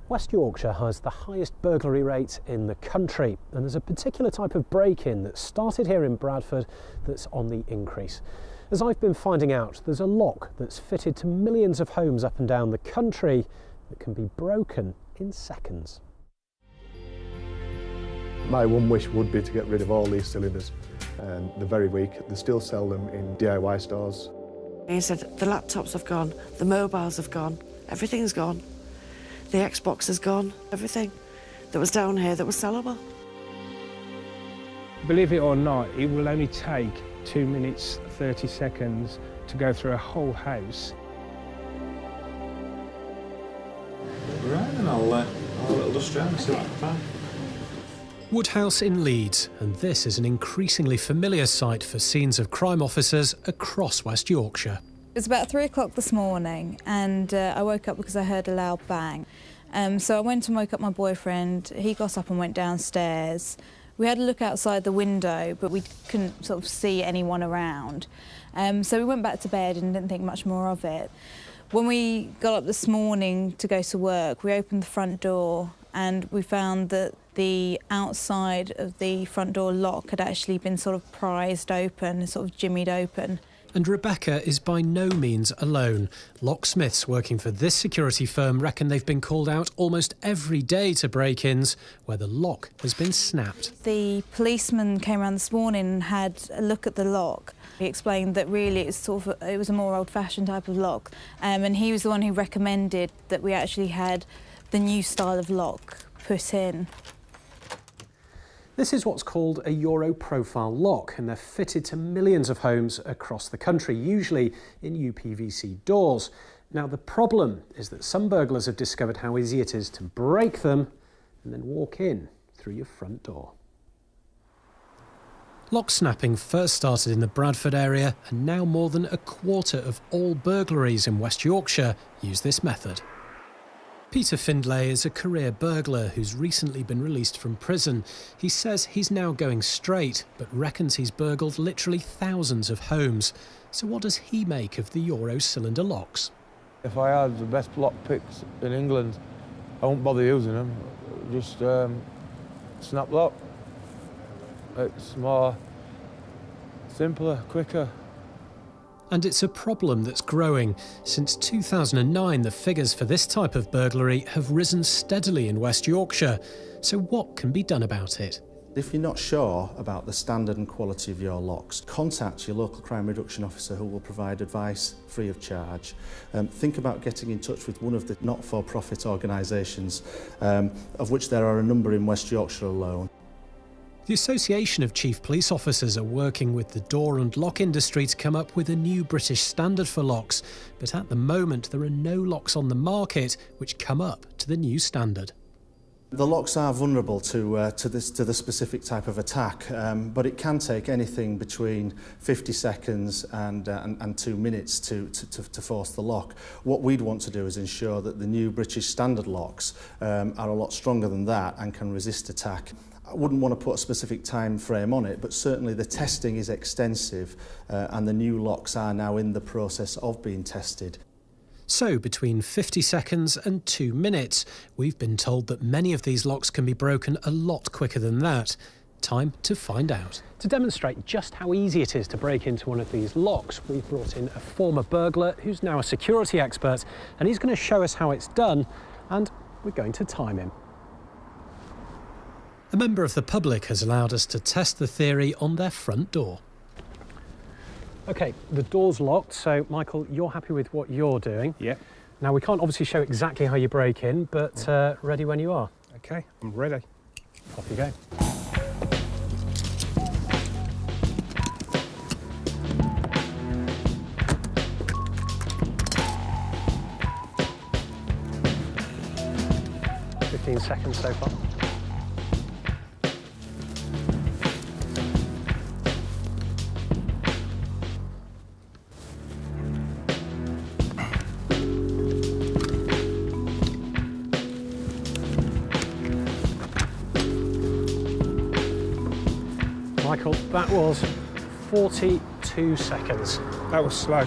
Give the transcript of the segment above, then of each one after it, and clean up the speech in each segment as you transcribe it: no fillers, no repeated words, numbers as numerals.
West Yorkshire has the highest burglary rate in the country, and there's a particular type of break-in that started here in Bradford that's on the increase. As I've been finding out, there's a lock that's fitted to millions of homes up and down the country that can be broken in seconds. My one wish would be to get rid of all these cylinders. They're very weak. They still sell them in DIY stores. He said the laptops have gone, the mobiles have gone, everything's gone. The Xbox has gone, everything that was down here that was sellable. Believe it or not, it will only take 2 minutes, 30 seconds to go through a whole house. Right, and I'll have a little dust around and see what I can find. Woodhouse in Leeds, and this is an increasingly familiar sight for scenes of crime officers across West Yorkshire. It was about 3 o'clock this morning and I woke up because I heard a loud bang. So I went and woke up my boyfriend. He got up and went downstairs. We had a look outside the window, but we couldn't sort of see anyone around. So we went back to bed and didn't think much more of it. When we got up this morning to go to work, we opened the front door and we found that the outside of the front door lock had actually been sort of prized open, sort of jimmied open. And Rebecca is by no means alone. Locksmiths working for this security firm reckon they've been called out almost every day to break-ins where the lock has been snapped. The policeman came around this morning and had a look at the lock. He explained that really it was a more old-fashioned type of lock, and he was the one who recommended that we actually had the new style of lock put in. This is what's called a Euro profile lock, and they're fitted to millions of homes across the country, usually in UPVC doors. Now, the problem is that some burglars have discovered how easy it is to break them and then walk in through your front door. Lock snapping first started in the Bradford area, and now more than a quarter of all burglaries in West Yorkshire use this method. Peter Findlay is a career burglar who's recently been released from prison. He says he's now going straight, but reckons he's burgled literally thousands of homes. So what does he make of the Euro cylinder locks? If I had the best lock picks in England, I won't bother using them. Just snap lock. It's more simpler, quicker. And it's a problem that's growing. Since 2009, the figures for this type of burglary have risen steadily in West Yorkshire. So what can be done about it? If you're not sure about the standard and quality of your locks, contact your local crime reduction officer who will provide advice free of charge. Think about getting in touch with one of the not-for-profit organisations, of which there are a number in West Yorkshire alone. The Association of Chief Police Officers are working with the door and lock industry to come up with a new British standard for locks, but at the moment there are no locks on the market which come up to the new standard. The locks are vulnerable to the specific type of attack, but it can take anything between 50 seconds and 2 minutes to force the lock. What we'd want to do is ensure that the new British standard locks are a lot stronger than that and can resist attack. I wouldn't want to put a specific time frame on it, but certainly the testing is extensive and the new locks are now in the process of being tested. So between 50 seconds and 2 minutes, we've been told that many of these locks can be broken a lot quicker than that. Time to find out. To demonstrate just how easy it is to break into one of these locks, we've brought in a former burglar who's now a security expert, and he's going to show us how it's done, and we're going to time him. A member of the public has allowed us to test the theory on their front door. OK, the door's locked, so, Michael, you're happy with what you're doing? Yeah. Now, we can't obviously show exactly how you break in, but ready when you are. OK, I'm ready. Off you go. "15 seconds so far. Michael, that was 42 seconds. That was slow.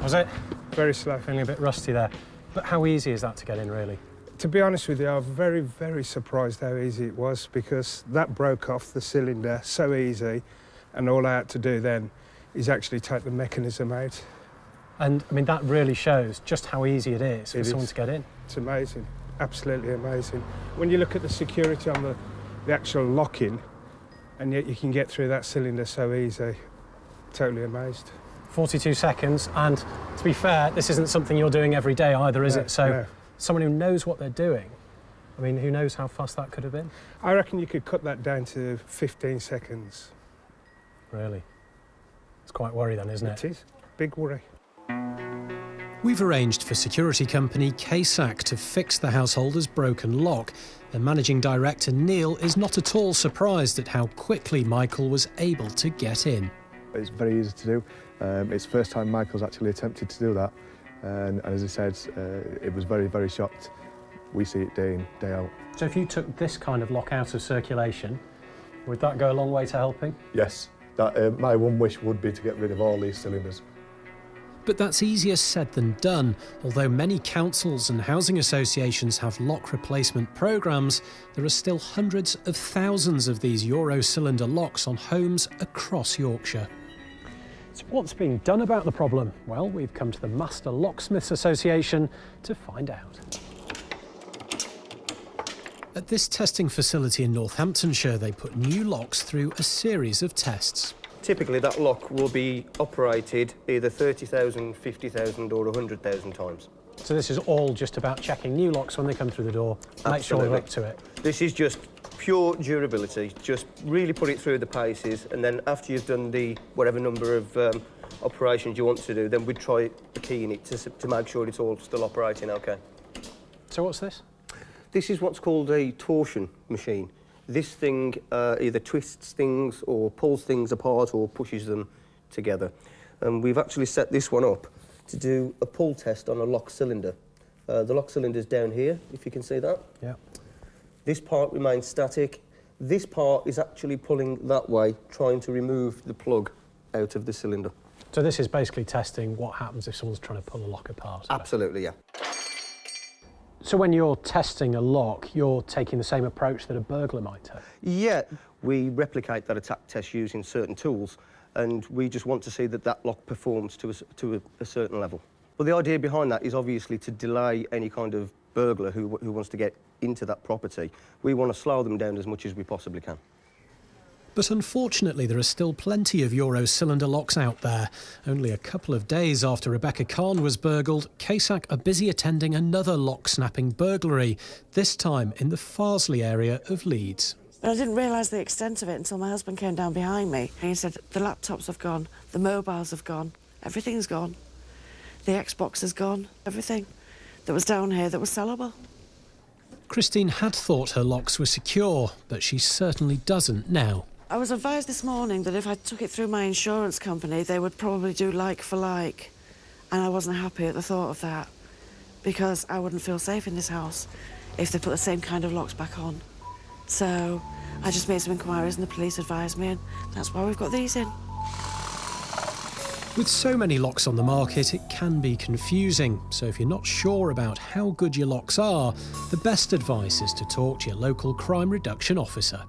Was it? Very slow. Feeling a bit rusty there. But how easy is that to get in, really? To be honest with you, I'm very, very surprised how easy it was, because that broke off the cylinder so easy, and all I had to do then is actually take the mechanism out. And I mean, that really shows just how easy it is for someone to get in. It's amazing, absolutely amazing. When you look at the security on the actual lock-in, and yet you can get through that cylinder so easy, totally amazed. 42 seconds, and to be fair, this isn't something you're doing every day either, is it? So someone who knows what they're doing, I mean, who knows how fast that could have been? I reckon you could cut that down to 15 seconds. Really? It's quite worry then, isn't it? It is. Big worry. We've arranged for security company KSAC to fix the householder's broken lock. The managing director, Neil, is not at all surprised at how quickly Michael was able to get in. It's very easy to do. It's the first time Michael's actually attempted to do that. And as he said, it was very, very shocked. We see it day in, day out. So if you took this kind of lock out of circulation, would that go a long way to helping? Yes, that, my one wish would be to get rid of all these cylinders. But that's easier said than done. Although many councils and housing associations have lock replacement programmes, there are still hundreds of thousands of these Euro cylinder locks on homes across Yorkshire. So what's being done about the problem? Well, we've come to the Master Locksmiths Association to find out. At this testing facility in Northamptonshire, they put new locks through a series of tests. Typically that lock will be operated either 30,000, 50,000 or 100,000 times. So this is all just about checking new locks when they come through the door, make sure they're up to it. This is just pure durability, just really put it through the paces, and then after you've done the whatever number of operations you want to do, then we'd try the key in it to make sure it's all still operating okay. So what's this? This is what's called a torsion machine. This thing either twists things or pulls things apart or pushes them together. And we've actually set this one up to do a pull test on a lock cylinder. The lock cylinder's down here, if you can see that. Yeah. This part remains static. This part is actually pulling that way, trying to remove the plug out of the cylinder. So this is basically testing what happens if someone's trying to pull a lock apart? Absolutely, yeah. So when you're testing a lock, you're taking the same approach that a burglar might take? Yeah, we replicate that attack test using certain tools, and we just want to see that that lock performs to a certain level. But the idea behind that is obviously to delay any kind of burglar who wants to get into that property. We want to slow them down as much as we possibly can. But unfortunately, there are still plenty of Euro cylinder locks out there. Only a couple of days after Rebecca Khan was burgled, KSAC are busy attending another lock-snapping burglary, this time in the Farsley area of Leeds. But I didn't realise the extent of it until my husband came down behind me. And he said, the laptops have gone, the mobiles have gone, everything's gone. The Xbox has gone, everything that was down here that was sellable. Christine had thought her locks were secure, but she certainly doesn't now. I was advised this morning that if I took it through my insurance company, they would probably do like for like. And I wasn't happy at the thought of that, because I wouldn't feel safe in this house if they put the same kind of locks back on. So I just made some inquiries and the police advised me, and that's why we've got these in. With so many locks on the market, it can be confusing. So if you're not sure about how good your locks are, the best advice is to talk to your local crime reduction officer.